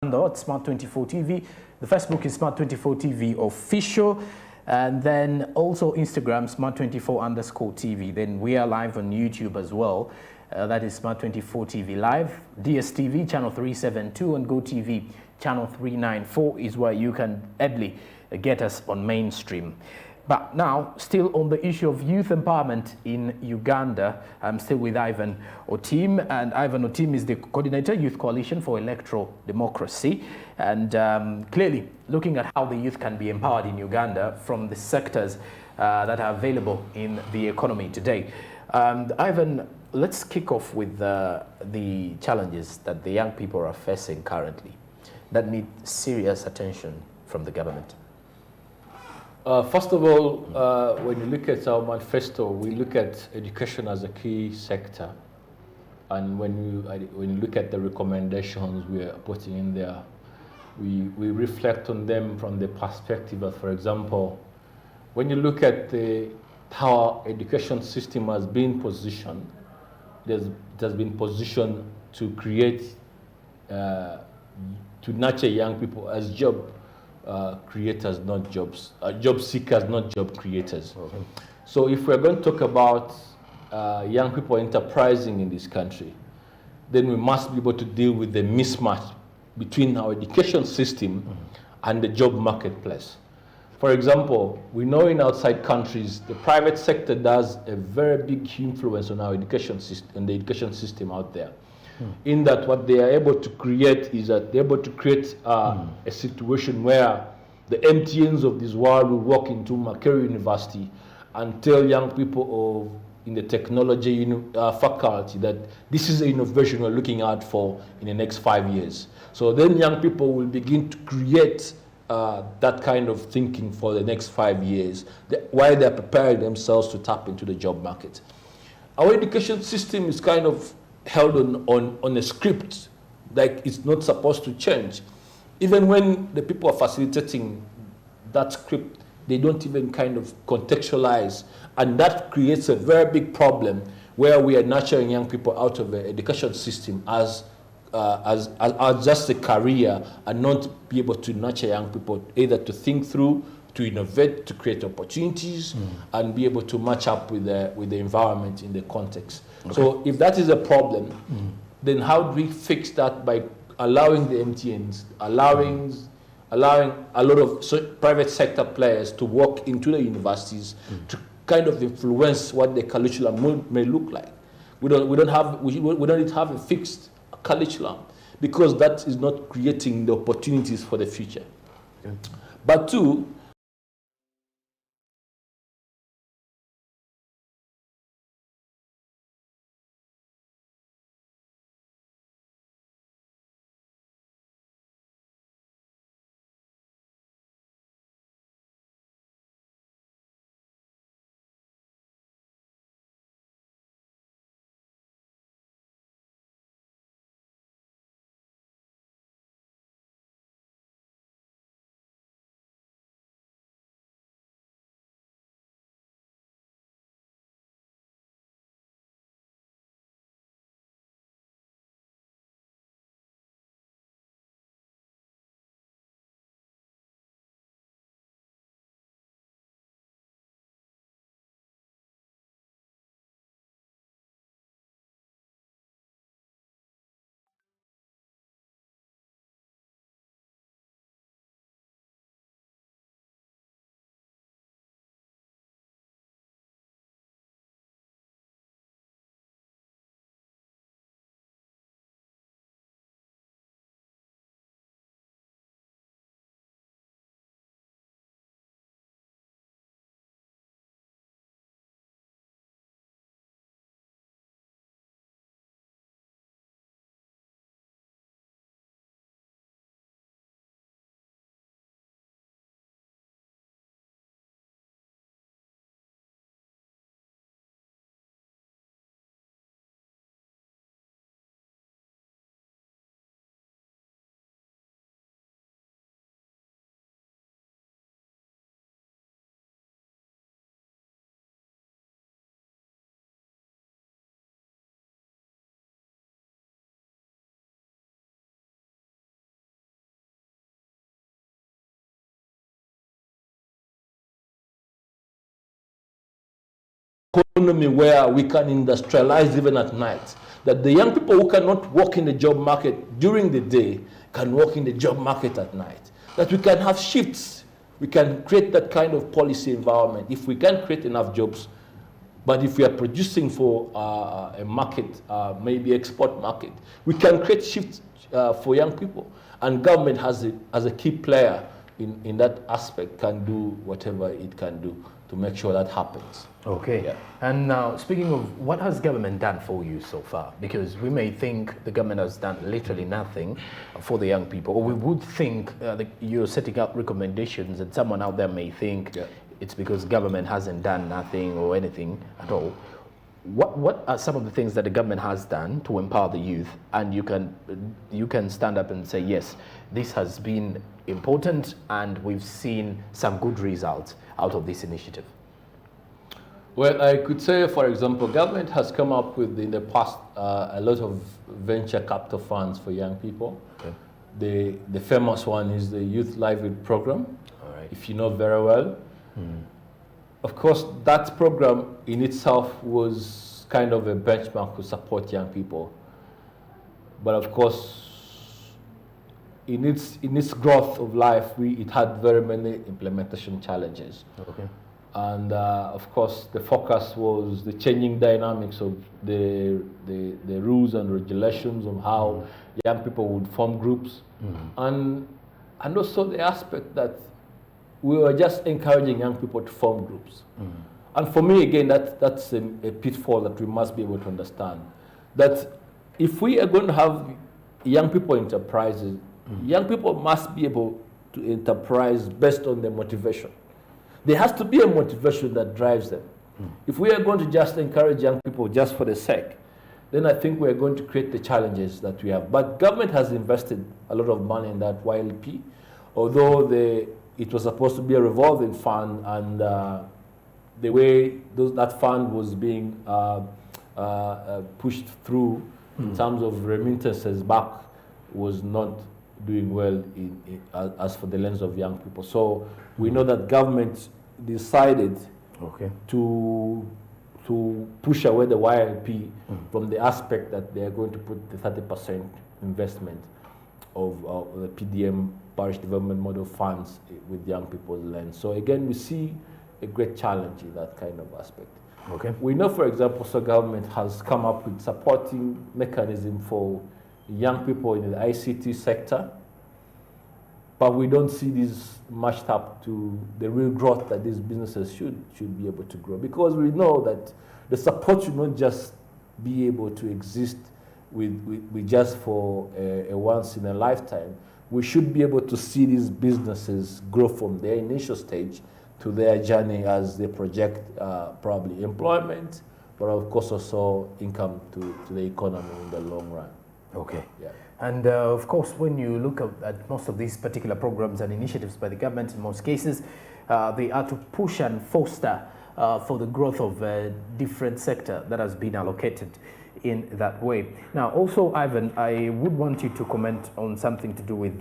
at Smart24 TV. The Facebook is Smart24 TV official. And then also Instagram, Smart24_TV. Then we are live on YouTube as well. That is Smart24 TV Live. DSTV, channel 372, and GoTV, channel 394 is where you can easily get us on mainstream. But now, still on the issue of youth empowerment in Uganda, I'm still with Ivan Otim, and Ivan Otim is the coordinator, Youth Coalition for Electoral Democracy, and clearly looking at how the youth can be empowered in Uganda from the sectors that are available in the economy today. Ivan, let's kick off with the challenges that the young people are facing currently that need serious attention from the government. First of all, when you look at our manifesto, we look at education as a key sector. And when you look at the recommendations we are putting in there, we reflect on them from the perspective of, for example, when you look at how our education system has been positioned, it has been positioned to create, to nurture young people as job creators, not jobs, job seekers, not job creators. Okay. So if we're going to talk about young people enterprising in this country, then we must be able to deal with the mismatch between our education system and the job marketplace. For example, we know in outside countries, the private sector does a very big influence on our education system, on the education system out there. In that what they are able to create is that they're able to create a situation where the MTNs of this world will walk into Makerere University and tell young people in the technology faculty that this is the innovation we're looking out for in the next 5 years. So then young people will begin to create that kind of thinking for the next 5 years while they're preparing themselves to tap into the job market. Our education system is kind of held on a script like it's not supposed to change. Even when the people are facilitating that script, they don't even kind of contextualize, and that creates a very big problem where we are nurturing young people out of the education system as just a career and not be able to nurture young people either to think through, to innovate, to create opportunities, and be able to match up with the environment in the context. Okay. So if that is a problem, then how do we fix that? By allowing the MTNs, allowing a lot of private sector players to walk into the universities to kind of influence what the curriculum may look like. We don't need to have a fixed curriculum because that is not creating the opportunities for the future. Okay. But two, economy where we can industrialize even at night. That the young people who cannot work in the job market during the day can work in the job market at night. That we can have shifts. We can create that kind of policy environment. If we can create enough jobs, but if we are producing for a market, maybe export market, we can create shifts for young people. And government as a key player in that aspect can do whatever it can do to make sure that happens. Okay. Yeah. And now, speaking of, what has government done for you so far? Because we may think the government has done literally nothing for the young people, or we would think that you're setting up recommendations, and someone out there may think it's because government hasn't done nothing or anything at all. What are some of the things that the government has done to empower the youth, and you can stand up and say, yes, this has been important and we've seen some good results out of this initiative? Well, I could say, for example, government has come up with in the past a lot of venture capital funds for young people. Okay. The famous one is the Youth Livelihood Program, all right, if you know very well. Of course, that program in itself was kind of a benchmark to support young people. But of course, in its growth of life, it had very many implementation challenges. Okay. And of course, the focus was the changing dynamics of the rules and regulations of how young people would form groups, and also the aspect that we were just encouraging young people to form groups. And for me, again, that's a pitfall that we must be able to understand. That if we are going to have young people enterprises, young people must be able to enterprise based on their motivation. There has to be a motivation that drives them. If we are going to just encourage young people just for the sake, then I think we are going to create the challenges that we have. But government has invested a lot of money in that YLP, although it was supposed to be a revolving fund, and the way that fund was being pushed through in terms of remittances back was not doing well as for the lens of young people. So we know that government decided to push away the YLP from the aspect that they are going to put the 30% investment of the PDM, Parish Development Model funds, with young people's lens. So again, we see a great challenge in that kind of aspect. Okay. We know, for example, so government has come up with supporting mechanism for young people in the ICT sector, but we don't see this matched up to the real growth that these businesses should be able to grow, because we know that the support should not just be able to exist with just for a once in a lifetime. We should be able to see these businesses grow from their initial stage to their journey as they project probably employment, but of course also income to the economy in the long run. Okay. Yeah. And of course, when you look at most of these particular programs and initiatives by the government, in most cases, they are to push and foster for the growth of a different sector that has been allocated in that way. Now, also, Ivan, I would want you to comment on something to do with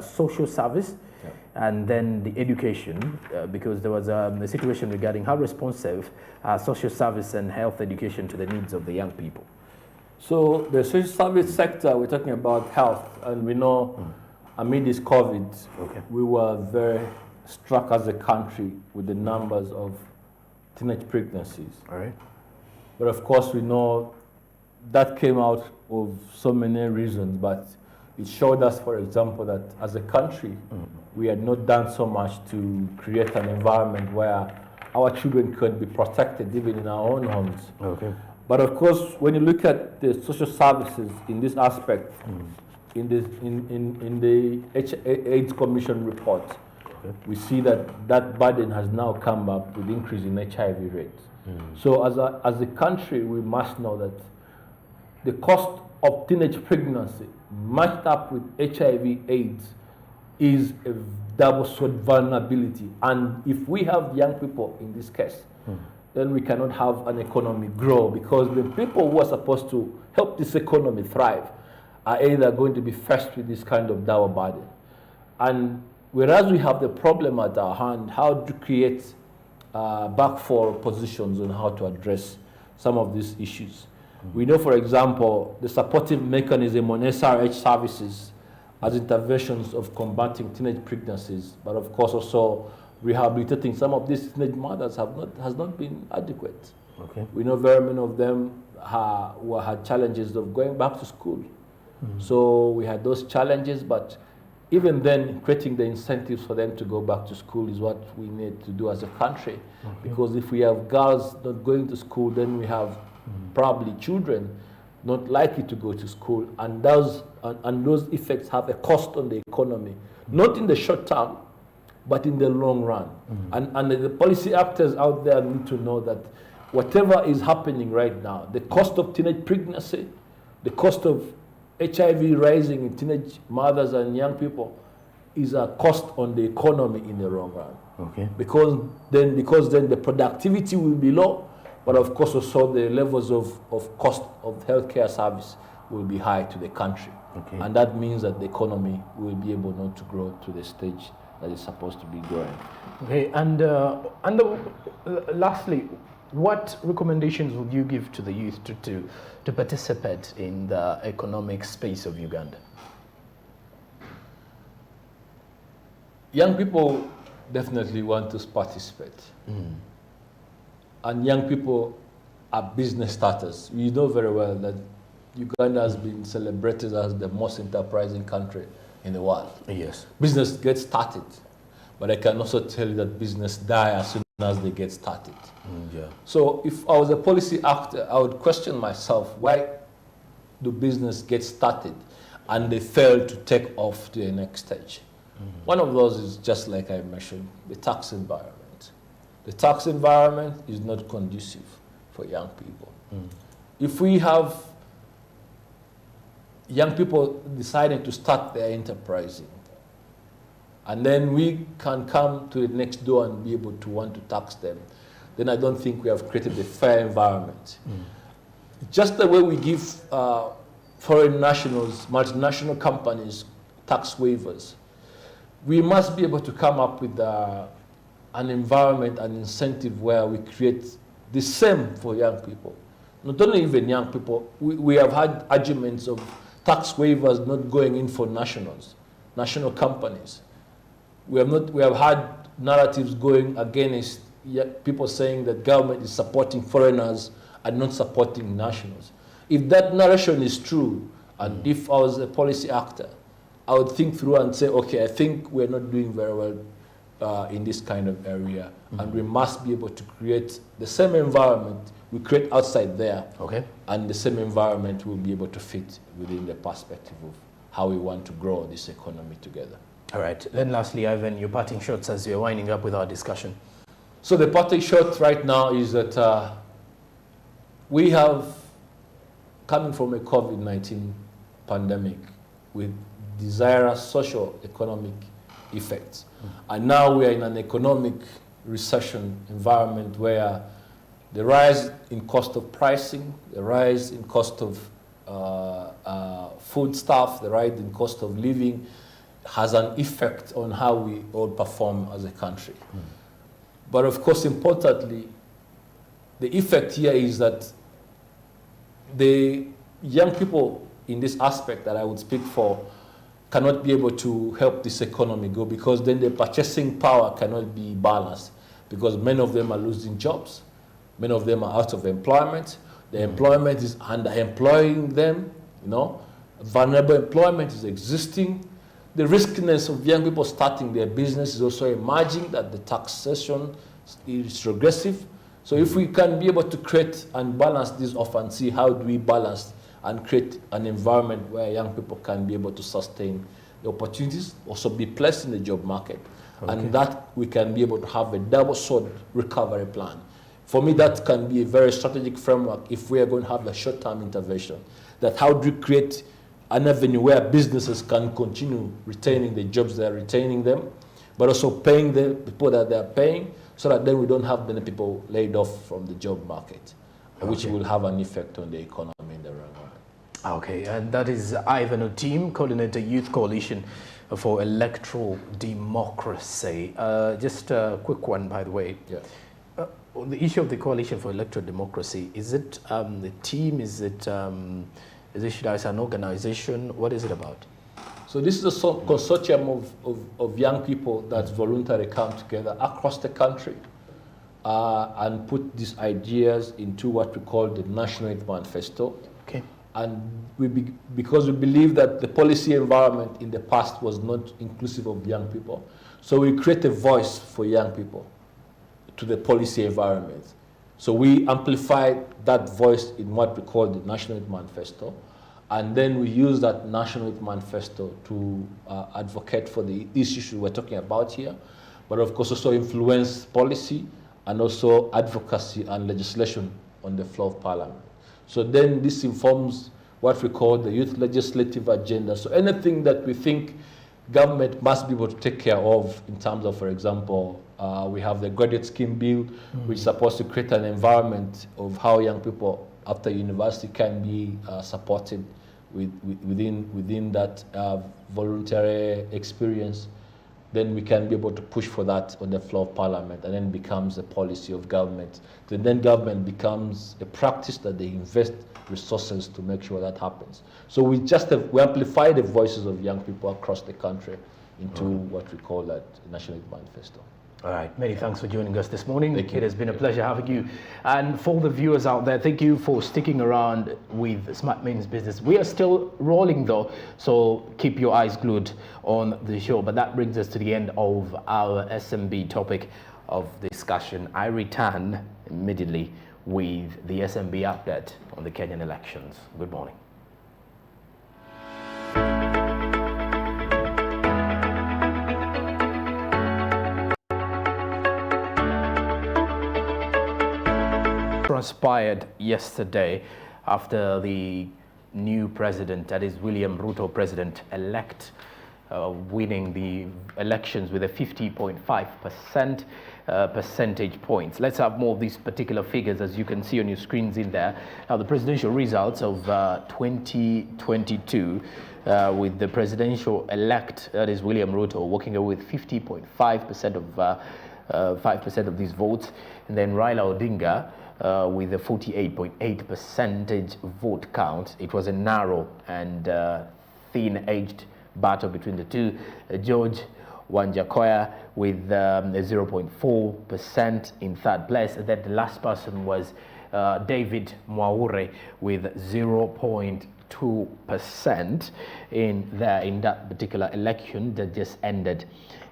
social service, and then the education, because there was a situation regarding how responsive social service and health education to the needs of the young people. So the social service sector, we're talking about health, and we know amid this COVID, we were very struck as a country with the numbers of teenage pregnancies. All right. But of course, we know that came out of so many reasons, but it showed us, for example, that as a country, we had not done so much to create an environment where our children could be protected even in our own homes. Okay. But of course, when you look at the social services in this aspect, in the AIDS Commission report, we see that burden has now come up with increase in HIV rates. So as a country, we must know that the cost of teenage pregnancy matched up with HIV/AIDS is a double-sword vulnerability. And if we have young people in this case, then we cannot have an economy grow, because the people who are supposed to help this economy thrive are either going to be faced with this kind of double burden. And whereas we have the problem at our hand, how to create back for positions on how to address some of these issues. We know, for example, the supportive mechanism on SRH services as interventions of combating teenage pregnancies, but of course also rehabilitating some of these teenage mothers has not been adequate. Okay. We know very many of them had challenges of going back to school. So we had those challenges, but even then, creating the incentives for them to go back to school is what we need to do as a country. Because if we have girls not going to school, then we have probably children not likely to go to school, and those effects have a cost on the economy, not in the short term, but in the long run. And the policy actors out there need to know that whatever is happening right now, the cost of teenage pregnancy, the cost of HIV rising in teenage mothers and young people is a cost on the economy in the long run. Okay. Because then the productivity will be low, but of course also the levels of cost of healthcare service will be high to the country. Okay. And that means that the economy will be able not to grow to the stage that it's supposed to be growing. Okay, and lastly, what recommendations would you give to the youth to participate in the economic space of Uganda? Young people definitely want to participate. And young people are business starters. You know very well that Uganda has been celebrated as the most enterprising country in the world. Yes. Business gets started, but I can also tell you that business die as soon as they get started. Yeah. So if I was a policy actor, I would question myself, why do business get started and they fail to take off to the next stage? One of those is just like I mentioned, the tax environment. The tax environment is not conducive for young people. If we have young people deciding to start their enterprising, and then we can come to the next door and be able to want to tax them, then I don't think we have created a fair environment. Just the way we give foreign nationals, multinational companies, tax waivers, we must be able to come up with an environment, an incentive where we create the same for young people. Not only even young people, we have had arguments of tax waivers not going in for national companies. We have had narratives going against people saying that government is supporting foreigners and not supporting nationals. If that narration is true, and if I was a policy actor, I would think through and say, okay, I think we're not doing very well in this kind of area, and we must be able to create the same environment we create outside there, and the same environment will be able to fit within the perspective of how we want to grow this economy together. All right. Then lastly, Ivan, your parting shots as we're winding up with our discussion. So the parting shot right now is that we have, coming from a COVID-19 pandemic with desirous social economic effects, and now we are in an economic recession environment where the rise in cost of pricing, the rise in cost of foodstuff, the rise in cost of living has an effect on how we all perform as a country. But of course, importantly, the effect here is that the young people in this aspect that I would speak for cannot be able to help this economy go, because then the purchasing power cannot be balanced, because many of them are losing jobs. Many of them are out of employment. The employment is underemploying them, Vulnerable employment is existing. The riskiness of young people starting their business is also emerging, that the taxation is regressive. So if we can be able to create and balance this off and see how do we balance and create an environment where young people can be able to sustain the opportunities, also be placed in the job market, and that we can be able to have a double sword recovery plan. For me, that can be a very strategic framework if we are going to have a short-term intervention. That how do we create an avenue where businesses can continue retaining the jobs they are retaining them, but also paying the people that they are paying, so that then we don't have many people laid off from the job market, which will have an effect on the economy in the long run. Okay, and that is Ivan Otim, Coordinator Youth Coalition for Electoral Democracy. Just a quick one, by the way. Yeah. on the issue of the Coalition for Electoral Democracy, is it the team? Is it should I say an organization? What is it about? So this is a consortium of young people that voluntarily come together across the country and put these ideas into what we call the National Youth Manifesto. Okay. And because we believe that the policy environment in the past was not inclusive of young people, so we create a voice for young people to the policy environment. So we amplified that voice in what we call the National Youth Manifesto, and then we use that National Youth Manifesto to advocate for the issues we're talking about here, but of course also influence policy and also advocacy and legislation on the floor of Parliament. So then this informs what we call the youth legislative agenda. So anything that we think government must be able to take care of in terms of, for example, we have the graduate scheme bill, which is supposed to create an environment of how young people after university can be supported within that voluntary experience. Then we can be able to push for that on the floor of Parliament, and then it becomes a policy of government. Then government becomes a practice that they invest resources to make sure that happens. So we amplify the voices of young people across the country into what we call that National Youth Manifesto. All right, many thanks for joining us this morning. Thank you. It has been a pleasure having you. And for the viewers out there, thank you for sticking around with Smart Means Business. We are still rolling though, so keep your eyes glued on the show. But that brings us to the end of our SMB topic of discussion. I return immediately with the SMB update on the Kenyan elections. Good morning. Transpired yesterday after the new president, that is William Ruto, president-elect, winning the elections with a 50.5% percentage points. Let's have more of these particular figures as you can see on your screens in there. Now the presidential results of 2022 with the presidential elect, that is William Ruto, walking away with 50.5% of 5% of these votes, and then Raila Odinga with a 48.8 percentage vote count. It was a narrow and thin-edged battle between the two. George Wanjakoya with 0.4% in third place, and then the last person was David Mwaure with 0.2% in that particular election that just ended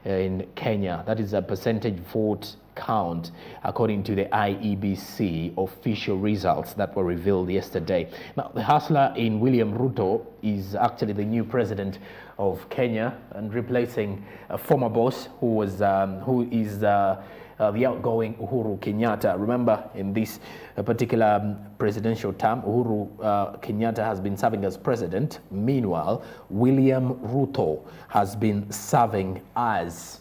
in Kenya. That is a percentage vote count according to the IEBC official results that were revealed yesterday. Now, the hustler in William Ruto is actually the new president of Kenya and replacing a former boss who is the outgoing Uhuru Kenyatta. Remember, in this particular presidential term, Uhuru Kenyatta has been serving as president. Meanwhile, William Ruto has been serving as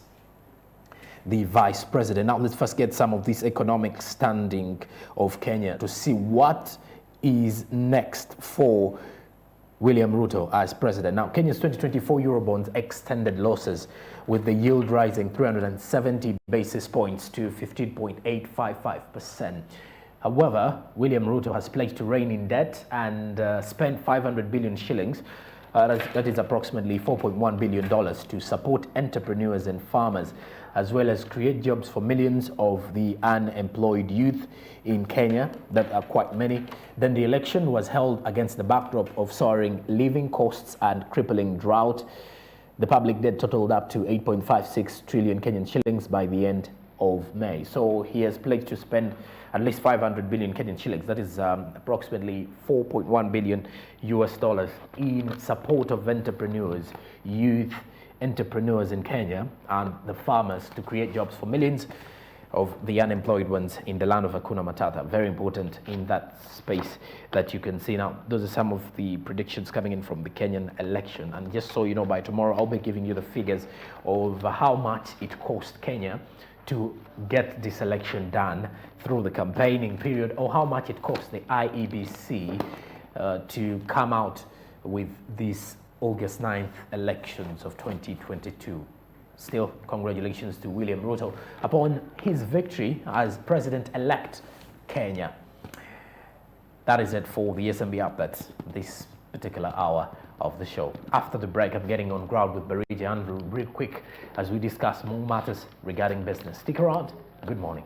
the vice president. Now let's first get some of this economic standing of Kenya to see what is next for William Ruto as president. Now Kenya's 2024 Eurobonds extended losses with the yield rising 370 basis points to 15.855%. However, William Ruto has pledged to rein in debt and spend 500 billion shillings, that is approximately $4.1 billion, to support entrepreneurs and farmers, as well as create jobs for millions of the unemployed youth in Kenya, that are quite many. Then the election was held against the backdrop of soaring living costs and crippling drought. The public debt totaled up to 8.56 trillion Kenyan shillings by the end of May. So he has pledged to spend at least 500 billion Kenyan shillings, that is approximately $4.1 billion in support of entrepreneurs, youth entrepreneurs in Kenya and the farmers, to create jobs for millions of the unemployed ones in the land of Hakuna Matata. Very important in that space that you can see. Now, those are some of the predictions coming in from the Kenyan election. And just so you know, by tomorrow, I'll be giving you the figures of how much it cost Kenya to get this election done through the campaigning period, or how much it cost the IEBC to come out with these August 9th elections of 2022. still, congratulations to William Ruto upon his victory as president-elect Kenya. That is it for the SMB update this particular hour of the show. After the break, I'm getting on ground with Bariji Andrew real quick as we discuss more matters regarding business. Stick around. Good morning.